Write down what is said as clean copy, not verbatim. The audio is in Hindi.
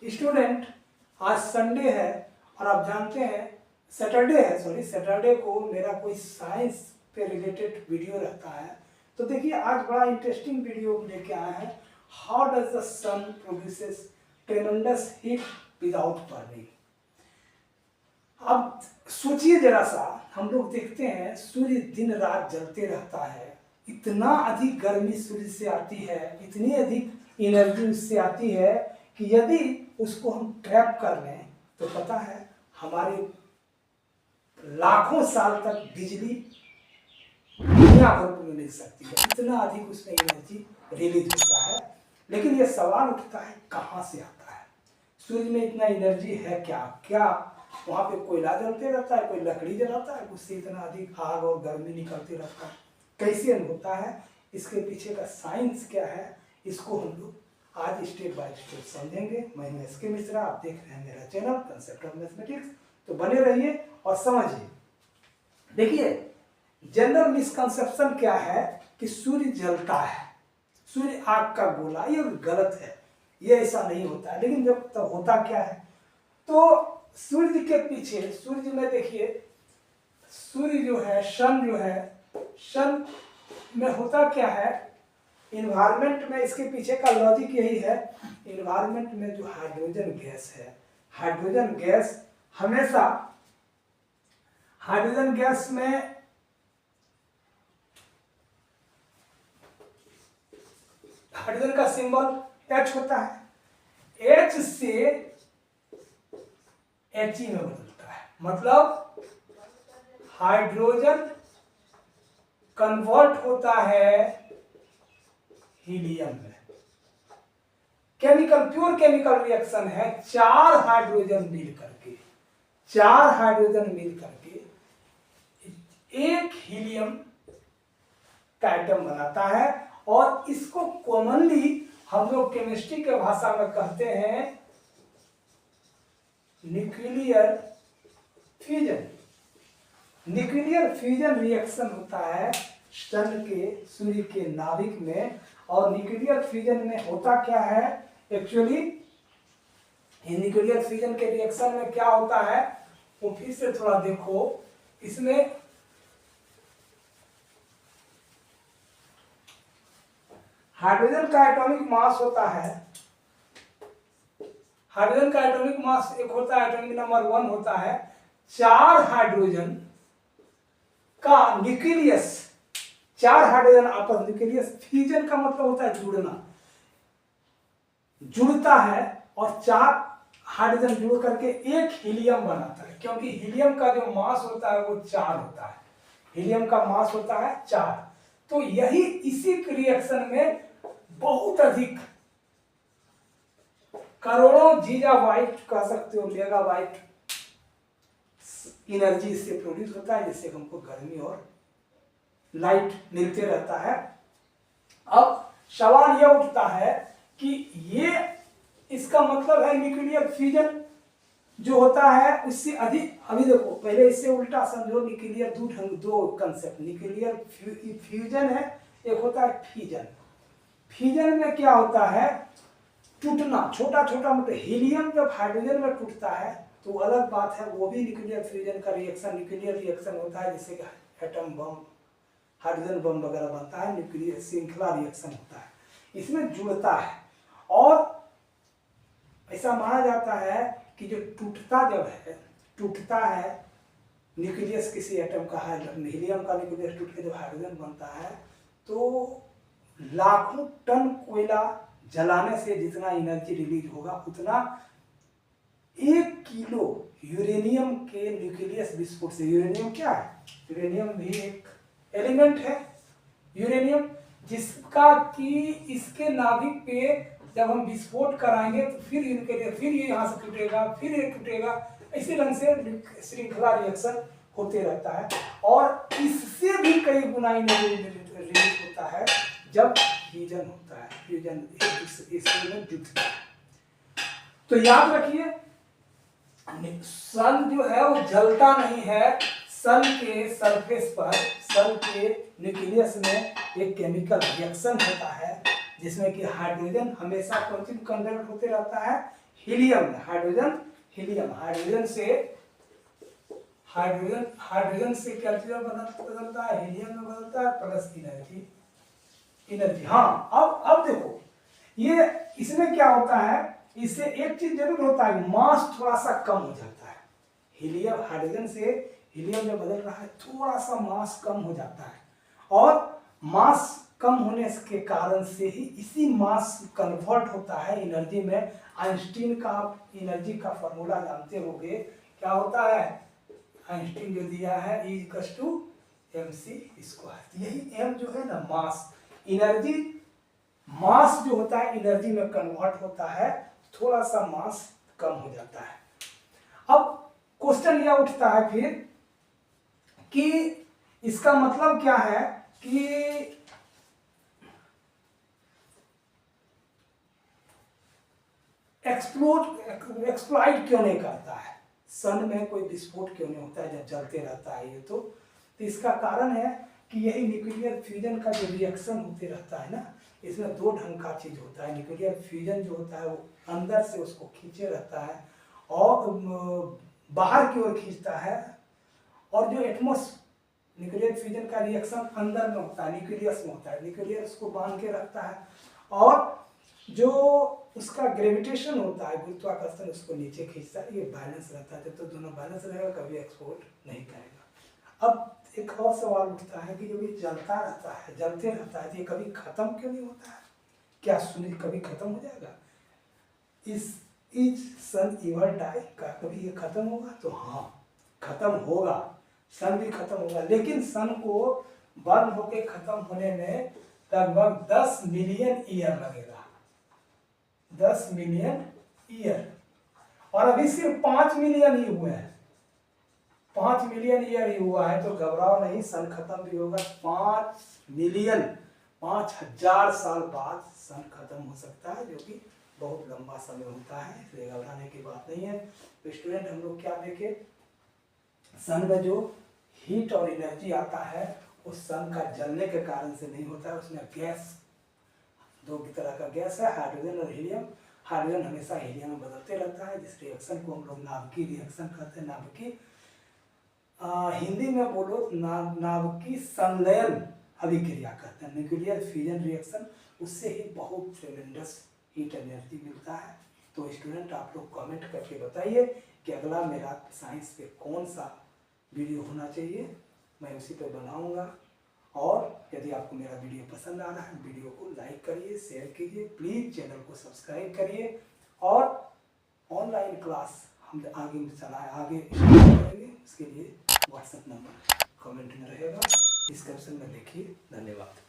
स्टूडेंट, आज संडे है और आप जानते हैं सैटरडे को मेरा कोई साइंस पे रिलेटेड वीडियो रहता है। तो देखिए आज बड़ा इंटरेस्टिंग वीडियो लेके आया है। How does the sun produces tremendous heat without burning. अब सोचिए जरा सा, हम लोग देखते हैं सूर्य दिन रात जलते रहता है, इतना अधिक गर्मी सूर्य से आती है, इतनी अधिक एनर्जी उससे आती है कि यदि उसको हम ट्रैप कर लें तो पता है हमारे लाखों साल तक बिजली दुनिया भर में मिल सकती है, इतना अधिक उसमें एनर्जी रिलीज होता है। लेकिन ये सवाल उठता है कहाँ से आता है, सूर्य में इतना एनर्जी है क्या वहाँ पे कोयला जलते रहता है, कोई लकड़ी जलाता है, उससे इतना अधिक आग और गर्मी निकलती रहता है, कैसे होता है, इसके पीछे का साइंस क्या है, इसको हम लोग आज स्टेप बाय स्टेप समझेंगे। मैं हूं एस के मिश्रा, आप देख रहे हैं मेरा चैनल कंसेप्ट ऑफ मैथमेटिक्स। तो बने रहिए और समझिए। देखिए जनरल मिसकंसेप्शन क्या है कि सूर्य जलता है, सूर्य आग का गोला, ये गलत है, ये ऐसा नहीं होता है। लेकिन जब तब होता क्या है, तो सूर्य के पीछे, सूर्य में देखिए सूर्य जो है, सन में होता क्या है, इन्वायरमेंट में, इसके पीछे का लॉजिक यही है, इन्वायरमेंट में जो हाइड्रोजन गैस है, हाइड्रोजन गैस हमेशा, हाइड्रोजन गैस में हाइड्रोजन का सिंबल H होता है, H से He में बदलता है, मतलब हाइड्रोजन कन्वर्ट होता है हीलियम में। प्योर केमिकल रिएक्शन है, चार हाइड्रोजन मिल करके एक हीलियम का एटम बनाता है, और इसको कॉमनली हम लोग केमिस्ट्री के भाषा में कहते हैं nuclear fusion. Nuclear fusion reaction होता है सन के, सूर्य के नाभिक में। और न्यूक्लियर फ्यूजन में होता क्या है, एक्चुअली न्यूक्लियर फ्यूजन के रिएक्शन में क्या होता है वो फिर से थोड़ा देखो। इसमें हाइड्रोजन का एटॉमिक मास होता है, हाइड्रोजन का एटॉमिक मास एक होता है, एटॉमिक नंबर 1 होता है। चार हाइड्रोजन का न्यूक्लियस, चार हाइड्रोजन आपस, न्यूक्लियस फ्यूजन का मतलब होता है जुड़ना, जुड़ता है, और चार हाइड्रोजन जुड़ करके एक हीलियम बनाता है। क्योंकि हीलियम का जो मास होता है वो 4 होता है, हीलियम का मास होता है 4। तो यही इसी रिएक्शन में बहुत अधिक करोड़ों गीगाबाइट कह सकते हो, मेगाबाइट एनर्जी इससे प्रोड्यूस होता है, जिससे हमको गर्मी और लाइट मिलते रहता है। अब सवाल यह उठता है कि ये इसका मतलब है न्यूक्लियर फ्यूजन जो होता है उससे अधिक, अभी देखो पहले इससे उल्टा समझो, न्यूक्लियर दो कंसेप्ट, न्यूक्लियर फ्यूजन है, एक होता है फिजन। फिजन में क्या होता है, टूटना, छोटा छोटा, मतलब हीलियम जब हाइड्रोजन में टूटता है तो अलग बात है, वो भी न्यूक्लियर फ्यूजन का रिएक्शन, न्यूक्लियर रिएक्शन होता है, जिससे एटम बम, हाइड्रोजन बम वगैरह बनता है, न्यूक्लियर श्रृंखला रिएक्शन होता है, इसमें जुड़ता है। और ऐसा माना जाता है कि जो टूटता है न्यूक्लियस किसी एटम का, हीलियम का न्यूक्लियस टूट के जब हाइड्रोजन बनता है, तो लाखों टन कोयला जलाने से जितना एनर्जी रिलीज होगा उतना 1 किलो यूरेनियम के न्यूक्लियस विस्फोट से, यूरेनियम क्या है, यूरेनियम भी एक एलिमेंट है, यूरेनियम, जिसका कि इसके नाभिक पे जब हम विस्फोट कराएंगे तो फिर ये यहाँ से टूटेगा, फिर ये टूटेगा, इसी ढंग से श्रृंखला रिएक्शन होते रहता है। और इससे भी कई गुना रिलीज होता है जब फ्यूजन होता है, फ्यूजन में जुड़ता है। तो याद रखिए सन जो है वो जलता नहीं है, सन के सरफेस पर, सन के न्यूक्लियस में एक केमिकल रिएक्शन होता है जिसमें कि हाइड्रोजन हमेशा कन्वर्ट होते रहता है हीलियम में, हाइड्रोजन से क्या बदलता है, हीलियम में बदलता है, प्लस एनर्जी। हाँ, अब देखो ये इसमें क्या होता है, इससे एक चीज जरूर होता है, मास थोड़ा सा कम हो जाता है। हीलियम, हाइड्रोजन से हीलियम में बदल रहा है, थोड़ा सा मास कम हो जाता है, और मास कम होने के कारण से ही इसी मास कन्वर्ट होता है एनर्जी में। आइंस्टीन का एनर्जी का फॉर्मूला जानते होंगे, क्या होता है, आइंस्टीन जो दिया है E=mc²। यही m जो है ना, मास, एनर्जी, मास जो होता है एनर्जी में कन्वर्ट होता है, थोड़ा सा मास कम हो जाता है। अब क्वेश्चन यह उठता है फिर कि इसका मतलब क्या है कि एक्सप्लॉइट क्यों नहीं करता है, सन में कोई विस्फोट क्यों नहीं होता है जब जलते रहता है ये, तो इसका कारण है कि यही न्यूक्लियर फ्यूजन का जो रिएक्शन होते रहता है ना, इसमें दो ढंग का चीज होता है। न्यूक्लियर फ्यूजन जो होता है वो अंदर से उसको खींचे रहता है और बाहर की ओर खींचता है, और जो न्यूक्लियर फ्यूजन का रिएक्शन अंदर में होता है, न्यूक्लियस में होता है, न्यूक्लियस को बांध के रखता है, और जो उसका ग्रेविटेशन होता है, गुरुत्वाकर्षण, उसको नीचे खींचता है। ये बैलेंस रहता है, जब तो दोनों बैलेंस रहेगा कभी एक्सपोर्ट नहीं करेगा। अब एक और सवाल उठता है कि जब ये जलता रहता है, जलते रहता है, तो ये कभी खत्म क्यों नहीं होता है, क्या सुनील कभी खत्म हो जाएगा, इज सन एवर डाई, का कभी ये खत्म होगा, तो हाँ खत्म होगा, सन भी खत्म होगा, लेकिन सन को बर्न होके खत्म होने में लगभग 10 मिलियन ईयर लगेगा, 10 मिलियन ईयर, और अभी सिर्फ 5 मिलियन ही हुए हैं, 5 मिलियन ईयर ही हुआ है, तो घबराओ नहीं, सन खत्म भी होगा। 5 मिलियन, 5000 साल बाद सन खत्म हो सकता है, जो कि बहुत लंबा समय होता है, इसलिए घबराने की बात नहीं है। तो स्टूडेंट, हम लोग क्या देखे, सन में जो हीट और एनर्जी आता है उस सन का जलने के कारण से नहीं होता है, उसमें गैस, दो तरह का गैस है, हाइड्रोजन और हीलियम। हाइड्रोजन हमेशा हीलियम में बदलते रहता है, जिस रिएक्शन को हम लोग नाभिकीय रिएक्शन कहते हैं। नाभिकीय, हिंदी में बोलो नाभिकीय संलयन अभिक्रिया कहते हैं, न्यूक्लियर फ्यूजन रिएक्शन, उससे ही बहुत ट्रेमेंडस हीट एनर्जी मिलता है। तो स्टूडेंट, आप लोग कमेंट करके बताइए कि अगला मेरा साइंस पे कौन सा वीडियो होना चाहिए, मैं उसी पे बनाऊंगा। और यदि आपको मेरा वीडियो पसंद आ रहा है, वीडियो को लाइक करिए, शेयर कीजिए, प्लीज़ चैनल को सब्सक्राइब करिए, और ऑनलाइन क्लास हम आगे करेंगे, उसके लिए व्हाट्सएप नंबर कमेंट में रहेगा, डिस्क्रिप्शन में देखिए। धन्यवाद।